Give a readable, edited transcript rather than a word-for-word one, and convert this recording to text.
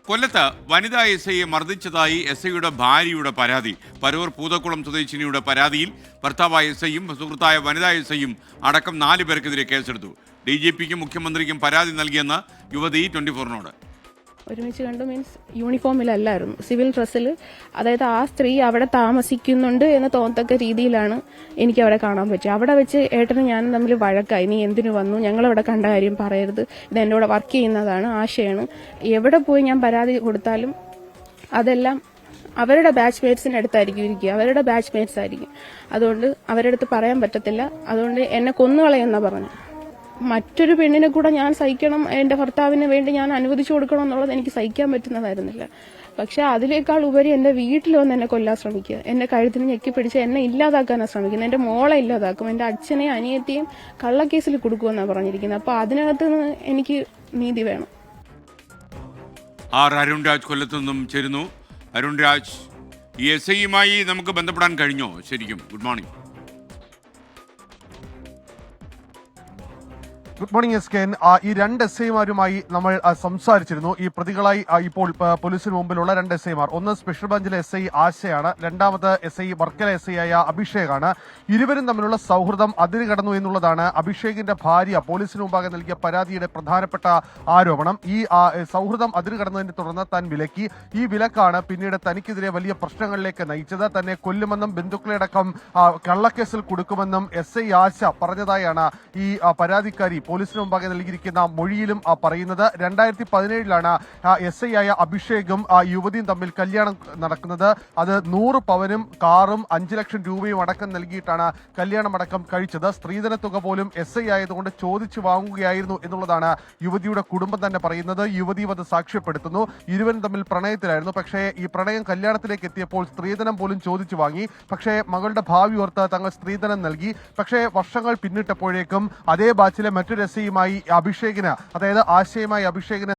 കൊല്ലത്ത് വനിതാ എസ് ഐയെ മർദ്ദിച്ചതായി എസ് ഐയുടെ ഭാര്യയുടെ പരാതി. പരൂർ പൂതക്കുളം സ്വദേശിനിയുടെ പരാതിയിൽ ഭർത്താവായ എസ് ഐയും സുഹൃത്തായ വനിതാ എസ് ഐയും അടക്കം 4 പേർക്കെതിരെ കേസെടുത്തു. DGPക്കും മുഖ്യമന്ത്രിക്കും പരാതി നൽകിയെന്ന് യുവതി 24-നോട്. ഒരുമിച്ച് കണ്ടു മീൻസ് യൂണിഫോമിലല്ലായിരുന്നു, സിവിൽ ഡ്രസ്സിൽ. അതായത് ആ സ്ത്രീ അവിടെ താമസിക്കുന്നുണ്ട് എന്ന് തോന്നത്തക്ക രീതിയിലാണ് എനിക്ക് അവിടെ കാണാൻ പറ്റുക. അവിടെ വെച്ച് ഏട്ടനും ഞാനും തമ്മിൽ വഴക്കായി. നീ എന്തിനു വന്നു, ഞങ്ങളവിടെ കണ്ട കാര്യം പറയരുത്, ഇത് എൻ്റെ കൂടെ വർക്ക് ചെയ്യുന്നതാണ്, ആശയാണ്. എവിടെ പോയി ഞാൻ പരാതി കൊടുത്താലും അതെല്ലാം അവരുടെ ബാച്ച് മേറ്റ്സിൻ്റെ അടുത്തായിരിക്കും ഇരിക്കുക, അവരുടെ ബാച്ച് മേറ്റ്സ് ആയിരിക്കും. അതുകൊണ്ട് അവരുടെ അടുത്ത് പറയാൻ പറ്റത്തില്ല. അതുകൊണ്ട് എന്നെ കൊന്നുകളയെന്നാണ് പറഞ്ഞു. മറ്റൊരു പെണ്ണിനെ കൂടെ ഞാൻ സഹിക്കണം, എൻ്റെ ഭർത്താവിന് വേണ്ടി ഞാൻ അനുവദിച്ചു കൊടുക്കണം എന്നുള്ളത് എനിക്ക് സഹിക്കാൻ പറ്റുന്നതായിരുന്നില്ല. പക്ഷെ അതിനേക്കാൾ ഉപരി എൻ്റെ വീട്ടിൽ വന്ന് എന്നെ കൊല്ലാൻ ശ്രമിക്കുക, എന്നെ കഴുത്തിന് ഞെക്കിപ്പിടിച്ച് എന്നെ ഇല്ലാതാക്കാനാണ് ശ്രമിക്കുന്നത്. എൻ്റെ മോളെ ഇല്ലാതാക്കും, എൻ്റെ അച്ഛനെയും അനിയത്തെയും കള്ളക്കേസിൽ കൊടുക്കുമെന്നാണ് പറഞ്ഞിരിക്കുന്നത്. അപ്പോൾ അതിനകത്ത് നിന്ന് എനിക്ക് നീതി വേണം. അരുൺ രാജ് കൊല്ലത്തു നിന്നും ചേരുന്നു. അരുൺ രാജ്, ഈ എസ് ഐയുമായി നമുക്ക് ബന്ധപ്പെടാൻ കഴിഞ്ഞോ ശരിക്കും? Good morning. Good morning S K. ഈ 2 എസ് ഐമാരുമായി നമ്മൾ സംസാരിച്ചിരുന്നു. ഈ പ്രതികളായി ഇപ്പോൾ പോലീസിന് മുമ്പിലുള്ള 2 എസ് ഐമാർ, ഒന്ന് സ്പെഷ്യൽ ബ്രാഞ്ചിലെ എസ് ഐ ആശയാണ്, രണ്ടാമത് S I Varkala S I ആയ അഭിഷേകാണ്. ഇരുവരും തമ്മിലുള്ള സൗഹൃദം അതിര് കടന്നു എന്നുള്ളതാണ് അഭിഷേകിന്റെ ഭാര്യ പോലീസിന് മുമ്പാകെ നൽകിയ പരാതിയുടെ പ്രധാനപ്പെട്ട ആരോപണം. ഈ സൗഹൃദം അതിര് കടന്നതിനെ തുടർന്ന് താൻ വിലക്കി. ഈ വിലക്കാണ് പിന്നീട് തനിക്കെതിരെ വലിയ പ്രശ്നങ്ങളിലേക്ക് നയിച്ചത്. തന്നെ കൊല്ലുമെന്നും ബന്ധുക്കളടക്കം കള്ളക്കേസിൽ കൊടുക്കുമെന്നും എസ് ഐ ആശ പറഞ്ഞതായാണ് ഈ പരാതിക്കാരി പോലീസിന് മുമ്പാകെ നൽകിയിരിക്കുന്ന മൊഴിയിലും പറയുന്നത്. 2017 എസ് ഐ ആയ അഭിഷേകും യുവതിയും തമ്മിൽ കല്യാണം നടക്കുന്നത്. അത് 100 പവനും കാറും 5 ലക്ഷം രൂപയും അടക്കം നൽകിയിട്ടാണ് കല്യാണമടക്കം കഴിച്ചത്. സ്ത്രീധന തുക പോലും എസ് ഐ ആയതുകൊണ്ട് ചോദിച്ചു വാങ്ങുകയായിരുന്നു എന്നുള്ളതാണ് യുവതിയുടെ കുടുംബം തന്നെ പറയുന്നത്. യുവതിയും അത് സാക്ഷ്യപ്പെടുത്തുന്നു. ഇരുവരും തമ്മിൽ പ്രണയത്തിലായിരുന്നു. പക്ഷേ ഈ പ്രണയം കല്യാണത്തിലേക്ക് എത്തിയപ്പോൾ സ്ത്രീധനം പോലും ചോദിച്ചു വാങ്ങി. പക്ഷേ മകളുടെ ഭാവി ഓർത്ത് തങ്ങൾ സ്ത്രീധനം നൽകി. പക്ഷേ വർഷങ്ങൾ പിന്നിട്ടപ്പോഴേക്കും അതേ ബാച്ചിലെ മറ്റൊരു എസ് ഐയുമായി അഭിഷേകിന്, അതായത് ആശയുമായി അഭിഷേകിന്